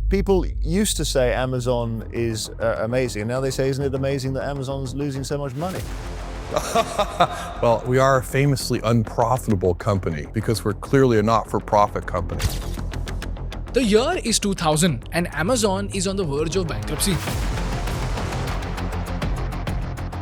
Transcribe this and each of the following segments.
People used to say Amazon is amazing, and now they say, isn't it amazing that Amazon's losing so much money? Well, we are a famously unprofitable company because we're clearly a not-for-profit company. The year is 2000 and Amazon is on the verge of bankruptcy.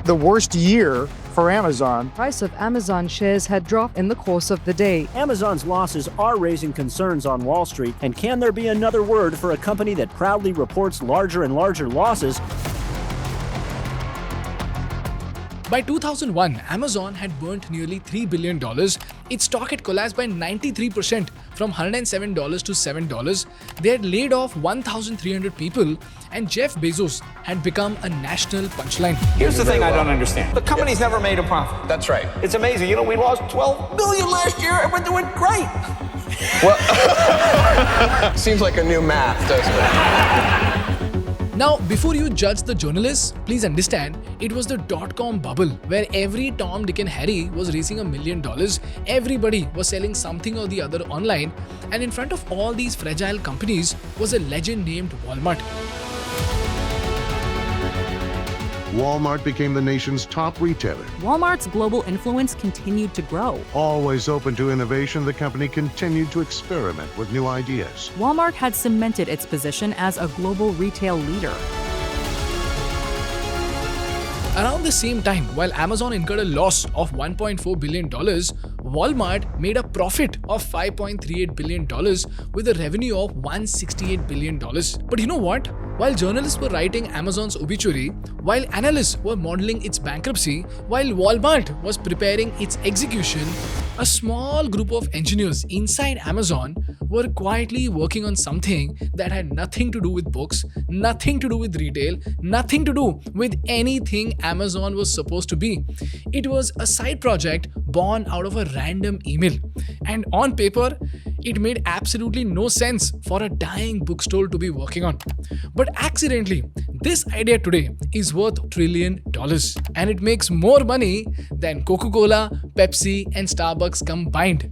The worst year for Amazon. Price of Amazon shares had dropped in the course of the day. Amazon's losses are raising concerns on Wall Street, and can there be another word for a company that proudly reports larger and larger losses? By 2001, Amazon had burnt nearly $3 billion. Its stock had collapsed by 93% from $107 to $7. They had laid off 1,300 people, and Jeff Bezos had become a national punchline. Here's the thing I don't understand. The company's never made a profit. That's right. It's amazing. You know, we lost $12 billion last year and we're doing great. Well, seems like a new math, doesn't it? Now, before you judge the journalists, please understand, it was the Dotcom bubble where every Tom, Dick and Harry was raising $1 million. Everybody was selling something or the other online, and in front of all these fragile companies was a legend named Walmart. Walmart became the nation's top retailer. Walmart's global influence continued to grow. Always open to innovation, the company continued to experiment with new ideas. Walmart had cemented its position as a global retail leader. Around the same time, while Amazon incurred a loss of $1.4 billion, Walmart made a profit of $5.38 billion with a revenue of $168 billion. But you know what? While journalists were writing Amazon's obituary, while analysts were modeling its bankruptcy, while Walmart was preparing its execution, a small group of engineers inside Amazon were quietly working on something that had nothing to do with books, nothing to do with retail, nothing to do with anything Amazon was supposed to be. It was a side project born out of a random email. And on paper, it made absolutely no sense for a dying bookstore to be working on. But accidentally, this idea today is worth $1 trillion, and it makes more money than Coca-Cola, Pepsi, and Starbucks combined.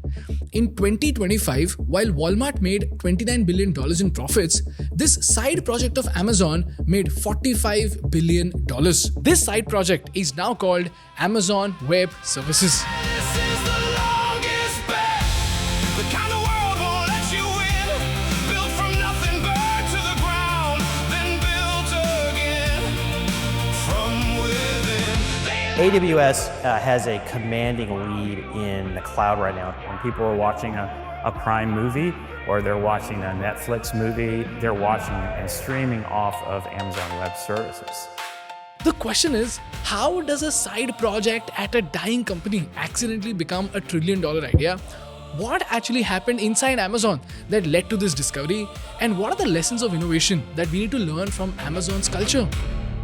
In 2025, while Walmart made $29 billion in profits, this side project of Amazon made $45 billion. This side project is now called Amazon Web Services. AWS has a commanding lead in the cloud right now. When people are watching a Prime movie or they're watching a Netflix movie, they're watching and streaming off of Amazon Web Services. The question is, how does a side project at a dying company accidentally become a $1 trillion idea? What actually happened inside Amazon that led to this discovery? And what are the lessons of innovation that we need to learn from Amazon's culture?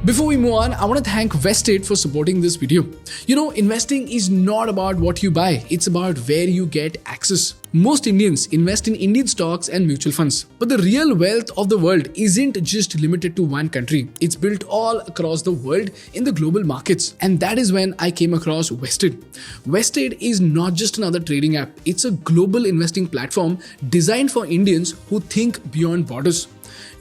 Before we move on, I want to thank Vested for supporting this video. You know, investing is not about what you buy, it's about where you get access. Most Indians invest in Indian stocks and mutual funds. But the real wealth of the world isn't just limited to one country. It's built all across the world in the global markets. And that is when I came across Vested. Vested is not just another trading app. It's a global investing platform designed for Indians who think beyond borders.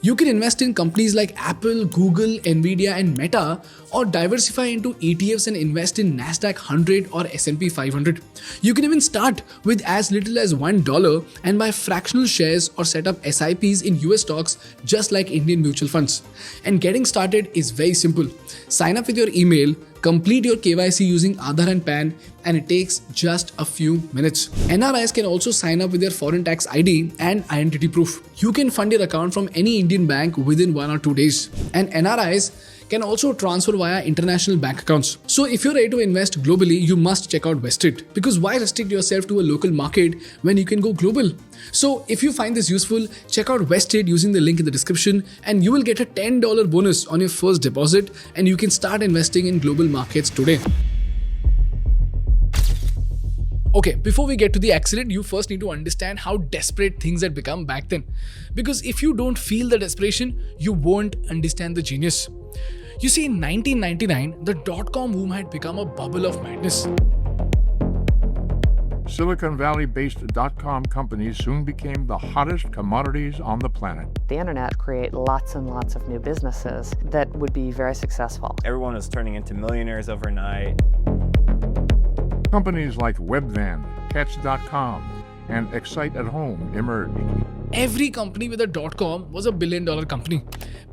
You can invest in companies like Apple, Google, Nvidia, and Meta, or diversify into ETFs and invest in Nasdaq 100 or S&P 500. You can even start with as little as $1 and buy fractional shares or set up SIPs in US stocks just like Indian mutual funds. And getting started is very simple. Sign up with your email, complete your KYC using Aadhaar and PAN, and it takes just a few minutes. NRIs can also sign up with their foreign tax ID and identity proof. You can fund your account from any Indian bank within 1 or 2 days. And NRIs can also transfer via international bank accounts. So if you're ready to invest globally, you must check out Vested. Because why restrict yourself to a local market when you can go global? So if you find this useful, check out Vested using the link in the description, and you will get a $10 bonus on your first deposit, and you can start investing in global markets today. Okay, before we get to the accident, you first need to understand how desperate things had become back then. Because if you don't feel the desperation, you won't understand the genius. You see, in 1999, the dot-com boom had become a bubble of madness. Silicon Valley-based Dotcom companies soon became the hottest commodities on the planet. The internet created lots and lots of new businesses that would be very successful. Everyone was turning into millionaires overnight. Companies like Webvan, Pets.com, and Excite at Home emerged. Every company with a .com was a billion-dollar company.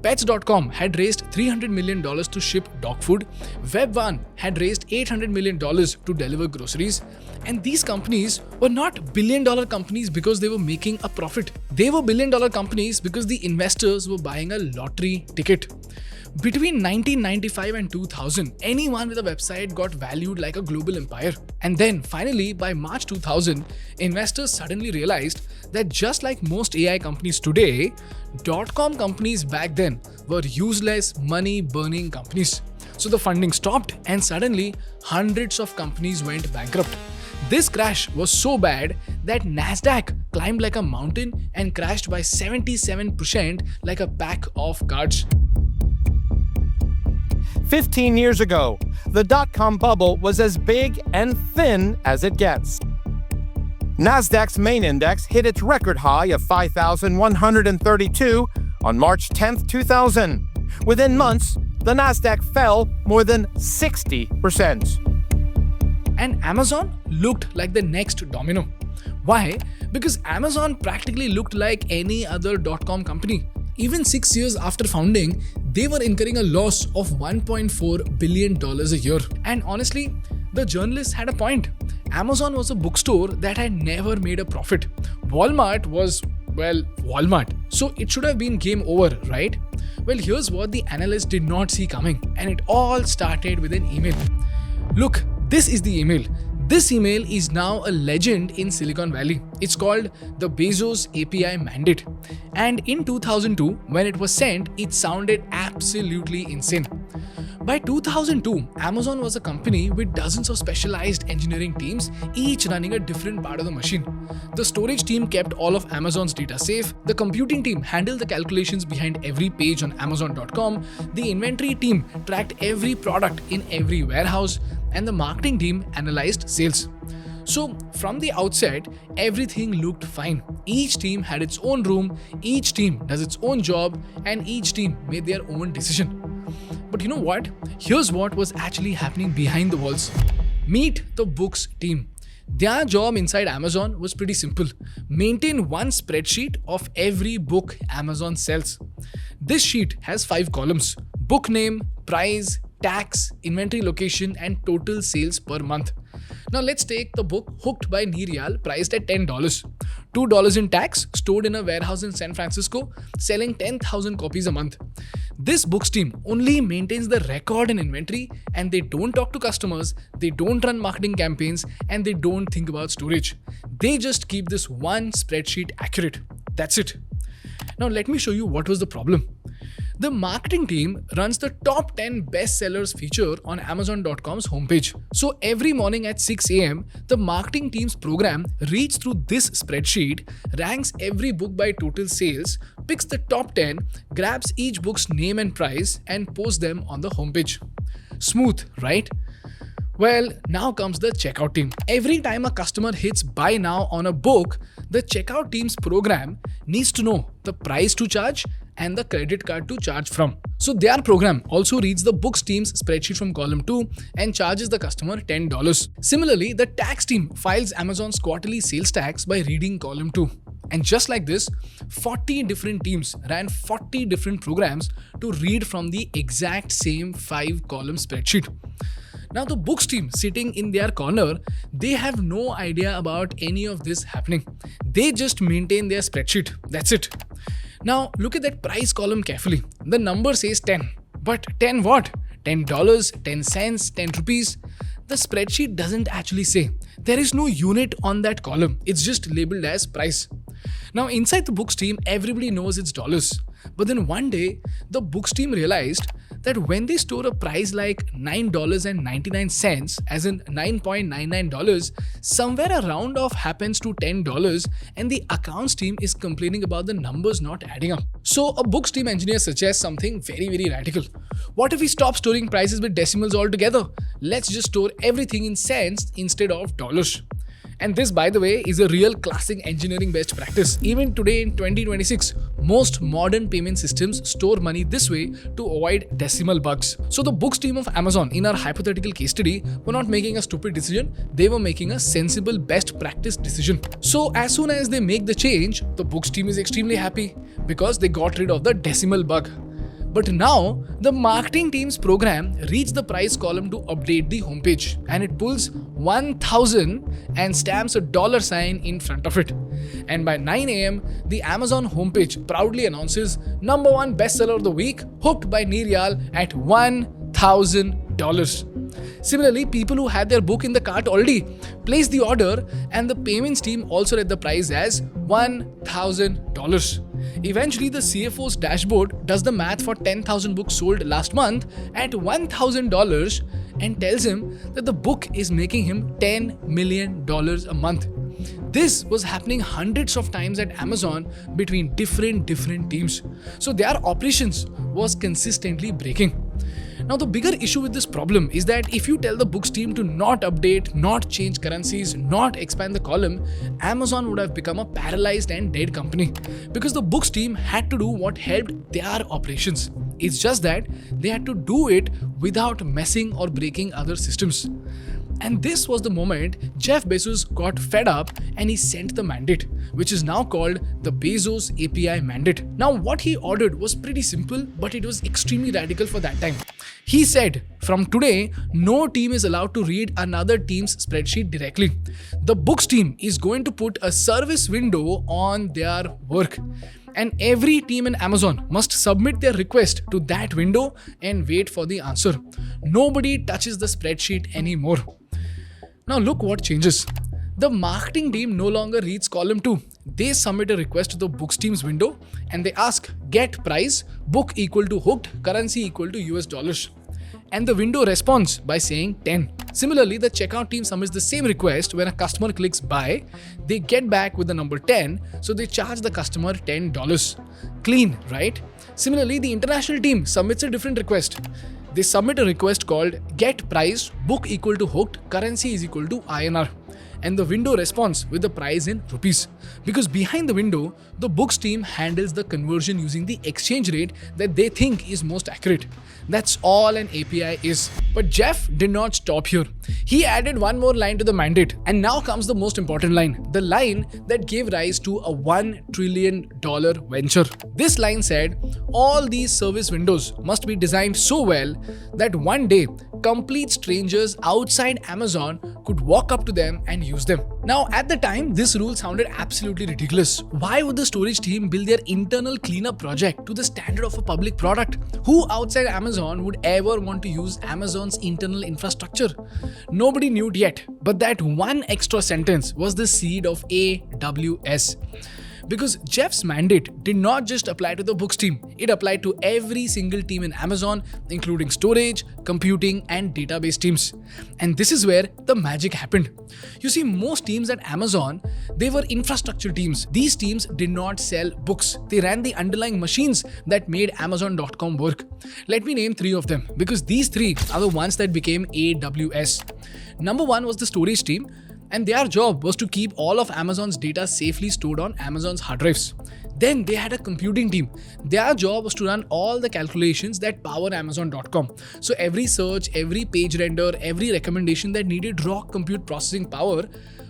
Pets.com had raised $300 million to ship dog food. Webvan had raised $800 million to deliver groceries. And these companies were not billion-dollar companies because they were making a profit. They were billion-dollar companies because the investors were buying a lottery ticket. Between 1995 and 2000, anyone with a website got valued like a global empire. And then finally, by March 2000, investors suddenly realized that just like most AI companies today, .com companies back then were useless, money-burning companies. So the funding stopped and suddenly hundreds of companies went bankrupt. This crash was so bad that Nasdaq climbed like a mountain and crashed by 77% like a pack of cards. 15 years ago, the dot-com bubble was as big and thin as it gets. Nasdaq's main index hit its record high of 5,132 on March 10, 2000. Within months, the Nasdaq fell more than 60%. And Amazon looked like the next domino. Why? Because Amazon practically looked like any other .com company. Even 6 years after founding, they were incurring a loss of $1.4 billion a year. And honestly, the journalists had a point. Amazon was a bookstore that had never made a profit. Walmart was, well, Walmart. So it should have been game over, right? Well, here's what the analysts did not see coming. And it all started with an email. Look, this is the email. This email is now a legend in Silicon Valley. It's called the Bezos API mandate. And in 2002, when it was sent, it sounded absolutely insane. By 2002, Amazon was a company with dozens of specialized engineering teams, each running a different part of the machine. The storage team kept all of Amazon's data safe. The computing team handled the calculations behind every page on Amazon.com. The inventory team tracked every product in every warehouse. And the marketing team analyzed sales. So from the outset, everything looked fine. Each team had its own room, each team does its own job, and each team made their own decision. But you know what? Here's what was actually happening behind the walls. Meet the books team. Their job inside Amazon was pretty simple. Maintain one spreadsheet of every book Amazon sells. This sheet has 5 columns: book name, price, tax, inventory location, and total sales per month. Now let's take the book Hooked by Niriyal, priced at $10. $2 in tax, stored in a warehouse in San Francisco, selling 10,000 copies a month. This books team only maintains the record and inventory, and they don't talk to customers, they don't run marketing campaigns, and they don't think about storage. They just keep this one spreadsheet accurate. That's it. Now let me show you what was the problem. The marketing team runs the top 10 bestsellers feature on Amazon.com's homepage. So every morning at 6 a.m., the marketing team's program reads through this spreadsheet, ranks every book by total sales, picks the top 10, grabs each book's name and price, and posts them on the homepage. Smooth, right? Well, now comes the checkout team. Every time a customer hits buy now on a book, the checkout team's program needs to know the price to charge and the credit card to charge from. So their program also reads the books team's spreadsheet from column 2 and charges the customer $10. Similarly, the tax team files Amazon's quarterly sales tax by reading column 2. And just like this, 40 different teams ran 40 different programs to read from the exact same 5-column spreadsheet. Now the books team sitting in their corner, they have no idea about any of this happening. They just maintain their spreadsheet. That's it. Now look at that price column carefully. The number says 10. But 10 what? $10, 10 cents, 10 rupees. The spreadsheet doesn't actually say. There is no unit on that column. It's just labeled as price. Now inside the books team, everybody knows it's dollars. But then one day, the books team realized that when they store a price like $9.99, as in $9.99, somewhere a round off happens to $10 and the accounts team is complaining about the numbers not adding up. So a books team engineer suggests something very, very radical. What if we stop storing prices with decimals altogether? Let's just store everything in cents instead of dollars. And this, by the way, is a real classic engineering best practice. Even today in 2026, most modern payment systems store money this way to avoid decimal bugs. So the books team of Amazon, in our hypothetical case study, were not making a stupid decision, they were making a sensible best practice decision. So as soon as they make the change, the books team is extremely happy because they got rid of the decimal bug. But now, the marketing team's program reached the price column to update the homepage, and it pulls 1000 and stamps a $sign in front of it. And by 9 a.m., the Amazon homepage proudly announces #1 bestseller of the week, Hooked by Neeryal at $1,000. Similarly, people who had their book in the cart already placed the order, and the payments team also read the price as $1,000. Eventually, the CFO's dashboard does the math for 10,000 books sold last month at $1,000 and tells him that the book is making him $10 million a month. This was happening hundreds of times at Amazon between different teams. So their operations was consistently breaking. Now, the bigger issue with this problem is that if you tell the books team to not update, not change currencies, not expand the column, Amazon would have become a paralyzed and dead company because the books team had to do what helped their operations. It's just that they had to do it without messing or breaking other systems. And this was the moment Jeff Bezos got fed up and he sent the mandate, which is now called the Bezos API mandate. Now, what he ordered was pretty simple, but it was extremely radical for that time. He said, from today, no team is allowed to read another team's spreadsheet directly. The books team is going to put a service window on their work. And every team in Amazon must submit their request to that window and wait for the answer. Nobody touches the spreadsheet anymore. Now look what changes. The marketing team no longer reads column 2. They submit a request to the books team's window and they ask get price, book equal to hooked, currency equal to US dollars. And the window responds by saying 10. Similarly, the checkout team submits the same request. When a customer clicks buy, they get back with the number 10, so they charge the customer $10. Clean, right? Similarly, the international team submits a different request. They submit a request called get price, book equal to hooked, currency is equal to INR. And the window responds with the price in rupees. Because behind the window, the books team handles the conversion using the exchange rate that they think is most accurate. That's all an API is. But Jeff did not stop here. He added one more line to the mandate. And now comes the most important line. The line that gave rise to a $1 trillion venture. This line said, all these service windows must be designed so well that one day, complete strangers outside Amazon could walk up to them and use them. Now, at the time, this rule sounded absolutely ridiculous. Why would the storage team build their internal cleanup project to the standard of a public product? Who outside Amazon would ever want to use Amazon's internal infrastructure? Nobody knew it yet, but that one extra sentence was the seed of AWS. Because Jeff's mandate did not just apply to the books team, it applied to every single team in Amazon, including storage, computing, and database teams. And this is where the magic happened. You see, most teams at Amazon, they were infrastructure teams. These teams did not sell books. They ran the underlying machines that made Amazon.com work. Let me name 3 of them, because these 3 are the ones that became AWS. Number 1 was the storage team. And their job was to keep all of Amazon's data safely stored on Amazon's hard drives. Then they had a computing team. Their job was to run all the calculations that power Amazon.com. So every search, every page render, every recommendation that needed raw compute processing power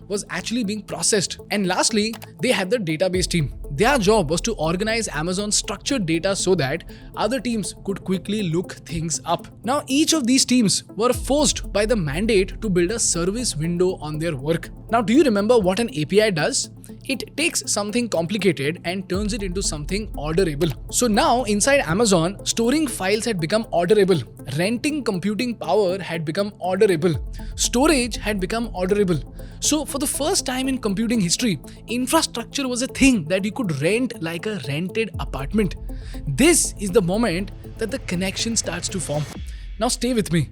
was actually being processed. And lastly, they had the database team. Their job was to organize Amazon's structured data so that other teams could quickly look things up. Now, each of these teams were forced by the mandate to build a service window on their work. Now, do you remember what an API does? It takes something complicated and turns it into something orderable. So now, inside Amazon, storing files had become orderable. Renting computing power had become orderable. Storage had become orderable. So for the first time in computing history, infrastructure was a thing that you could rent like a rented apartment. This is the moment that the connection starts to form. Now stay with me.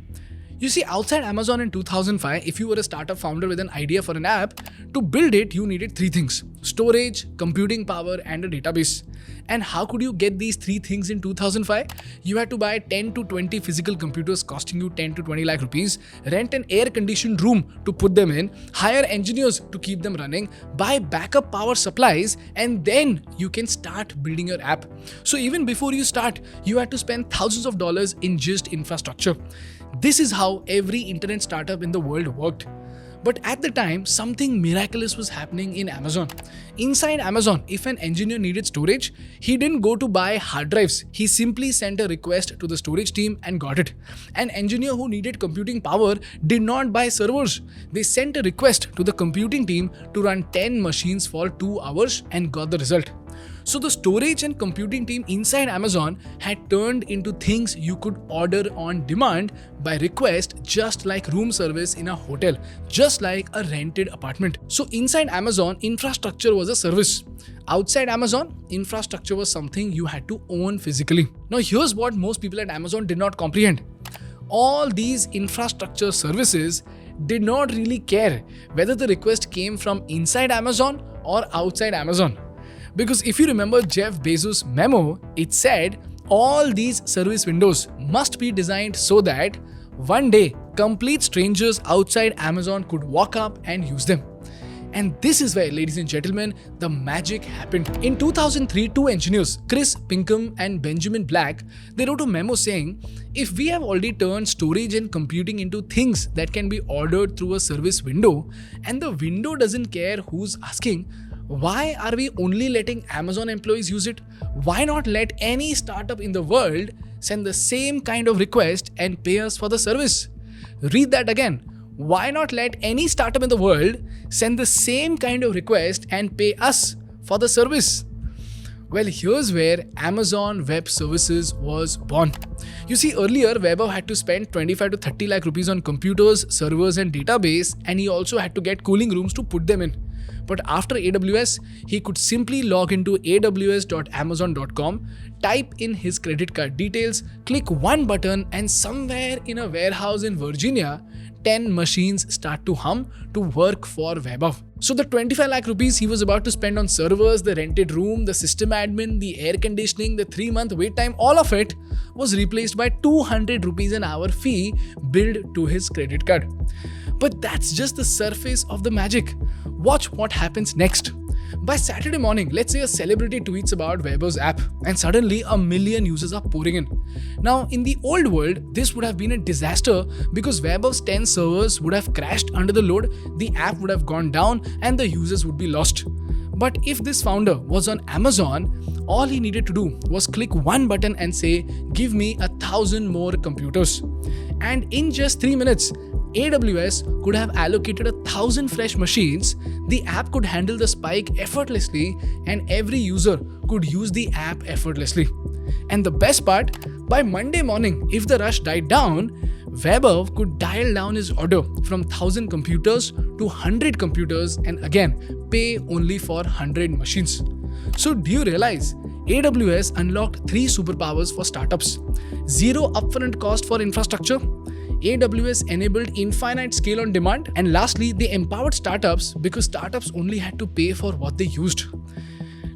You see, outside Amazon in 2005, if you were a startup founder with an idea for an app, to build it, you needed 3 things: storage, computing power, and a database. And how could you get these three things in 2005? You had to buy 10 to 20 physical computers costing you 10 to 20 lakh rupees, rent an air-conditioned room to put them in, hire engineers to keep them running, buy backup power supplies, and then you can start building your app. So even before you start, you had to spend thousands of dollars in just infrastructure. This is how every internet startup in the world worked. But at the time, something miraculous was happening in Amazon. Inside Amazon, if an engineer needed storage, he didn't go to buy hard drives. He simply sent a request to the storage team and got it. An engineer who needed computing power did not buy servers. They sent a request to the computing team to run 10 machines for 2 hours and got the result. So the storage and computing team inside Amazon had turned into things you could order on demand by request, just like room service in a hotel, just like a rented apartment. So inside Amazon, infrastructure was a service. Outside Amazon, infrastructure was something you had to own physically. Now here's what most people at Amazon did not comprehend. All these infrastructure services did not really care whether the request came from inside Amazon or outside Amazon. Because if you remember Jeff Bezos' memo, it said all these service windows must be designed so that one day complete strangers outside Amazon could walk up and use them. And this is where, ladies and gentlemen, the magic happened. In 2003, two engineers, Chris Pinkham and Benjamin Black, they wrote a memo saying, if we have already turned storage and computing into things that can be ordered through a service window, and the window doesn't care who's asking, why are we only letting Amazon employees use it? Why not let any startup in the world send the same kind of request and pay us for the service? Read that again. Why not let any startup in the world send the same kind of request and pay us for the service? Well, here's where Amazon Web Services was born. You see, earlier, Vaibhav had to spend 25 to 30 lakh rupees on computers, servers and database, and he also had to get cooling rooms to put them in. But after AWS, he could simply log into aws.amazon.com, type in his credit card details, click one button, and somewhere in a warehouse in Virginia, 10 machines start to hum to work for Vaibhav. So the 25 lakh rupees he was about to spend on servers, the rented room, the system admin, the air conditioning, the 3-month wait time, all of it was replaced by 200 rupees an hour fee billed to his credit card. But that's just the surface of the magic. Watch what happens next. By Saturday morning, let's say a celebrity tweets about Vaibhav's app and suddenly 1 million users are pouring in. Now, in the old world, this would have been a disaster because Vaibhav's 10 servers would have crashed under the load, the app would have gone down and the users would be lost. But if this founder was on Amazon, all he needed to do was click one button and say, give me 1,000 more computers. And in just 3 minutes, AWS could have allocated 1,000 fresh machines, the app could handle the spike effortlessly, and every user could use the app effortlessly. And the best part, by Monday morning, if the rush died down, Vaibhav could dial down his order from 1,000 computers to 100 computers and again pay only for 100 machines. So do you realize AWS unlocked 3 superpowers for startups? 0 upfront cost for infrastructure, AWS enabled infinite scale on demand, and lastly, they empowered startups because startups only had to pay for what they used.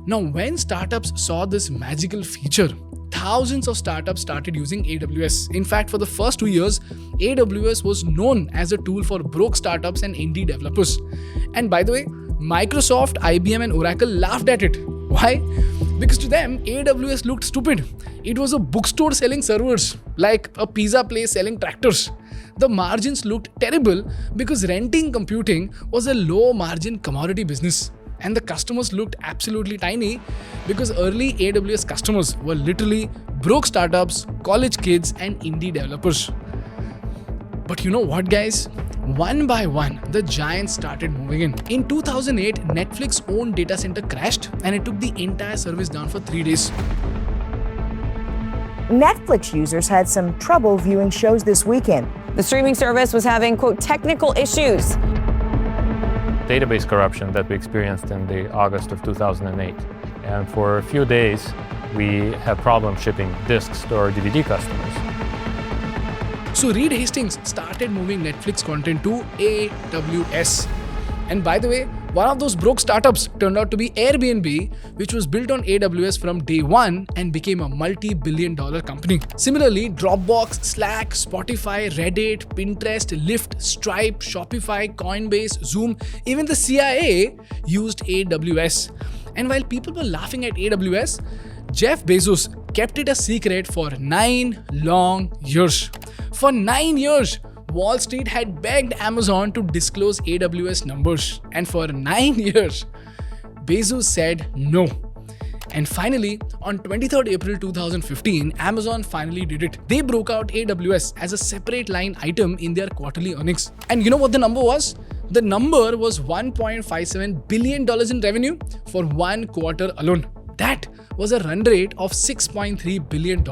Now, when startups saw this magical feature, thousands of startups started using AWS. In fact, for the first 2 years, AWS was known as a tool for broke startups and indie developers. And by the way, Microsoft, IBM and Oracle laughed at it. Why? Because to them, AWS looked stupid. It was a bookstore selling servers, like a pizza place selling tractors. The margins looked terrible because renting computing was a low margin commodity business. And the customers looked absolutely tiny because early AWS customers were literally broke startups, college kids and indie developers. But you know what, guys? One by one, the giants started moving in. In 2008, Netflix's own data center crashed and it took the entire service down for 3 days. Netflix users had some trouble viewing shows this weekend. The streaming service was having, quote, technical issues. Database corruption that we experienced in the August of 2008. And for a few days, we had problems shipping discs to our DVD customers. So Reed Hastings started moving Netflix content to AWS. And by the way, One of those broke startups turned out to be Airbnb, which was built on AWS from day one and became a multi-billion-dollar company. Similarly, Dropbox, Slack, Spotify, Reddit, Pinterest, Lyft, Stripe, Shopify, Coinbase, Zoom, even the CIA used AWS. And while people were laughing at AWS, Jeff Bezos kept it a secret for 9 long years. For 9 years, Wall Street had begged Amazon to disclose AWS numbers. And for 9 years, Bezos said no. And finally, on 23rd April 2015, Amazon finally did it. They broke out AWS as a separate line item in their quarterly earnings. And you know what the number was? The number was $1.57 billion in revenue for 1 quarter alone. That was a run rate of $6.3 billion.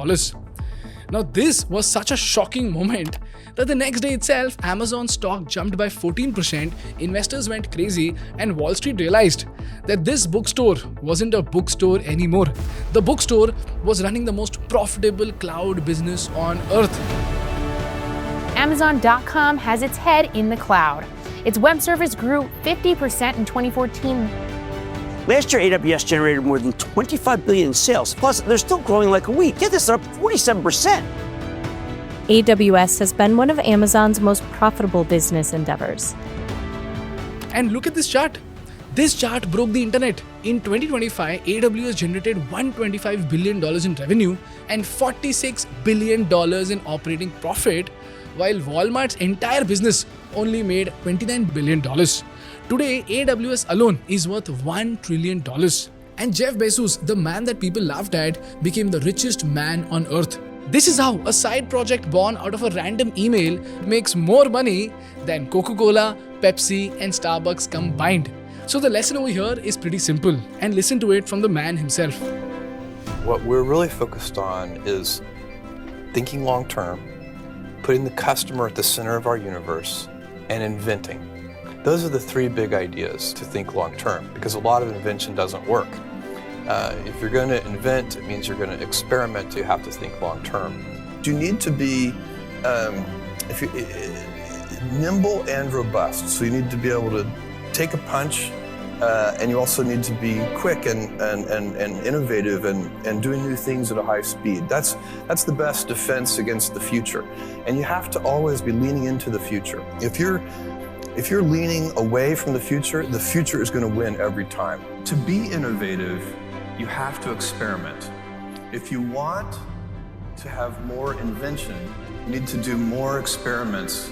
Now, this was such a shocking moment that the next day itself, Amazon stock jumped by 14%, investors went crazy, and Wall Street realized that this bookstore wasn't a bookstore anymore. The bookstore was running the most profitable cloud business on earth. Amazon.com has its head in the cloud. Its web service grew 50% in 2014. Last year, AWS generated more than $25 billion in sales. Plus, they're still growing like a weed. Get this, they're up 47%. AWS has been one of Amazon's most profitable business endeavors. And look at this chart. This chart broke the internet. In 2025, AWS generated $125 billion in revenue and $46 billion in operating profit, while Walmart's entire business only made $29 billion. Today, AWS alone is worth $1 trillion. And Jeff Bezos, the man that people laughed at, became the richest man on earth. This is how a side project born out of a random email makes more money than Coca-Cola, Pepsi, and Starbucks combined. So the lesson over here is pretty simple, and listen to it from the man himself. What we're really focused on is thinking long-term, putting the customer at the center of our universe, and inventing. Those are the 3 big ideas to think long-term, because a lot of invention doesn't work. If you're going to invent, it means you're going to experiment, you have to think long-term. You need to be nimble and robust, so you need to be able to take a punch, and you also need to be quick and innovative and doing new things at a high speed. That's the best defense against the future. And you have to always be leaning into the future. If you're leaning away from the future is going to win every time. To be innovative, you have to experiment. If you want to have more invention, you need to do more experiments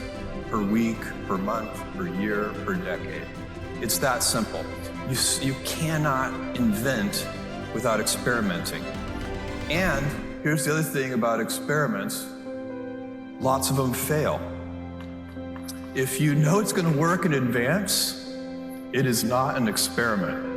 per week, per month, per year, per decade. It's that simple. You cannot invent without experimenting. And here's the other thing about experiments, lots of them fail. If you know it's going to work in advance, it is not an experiment.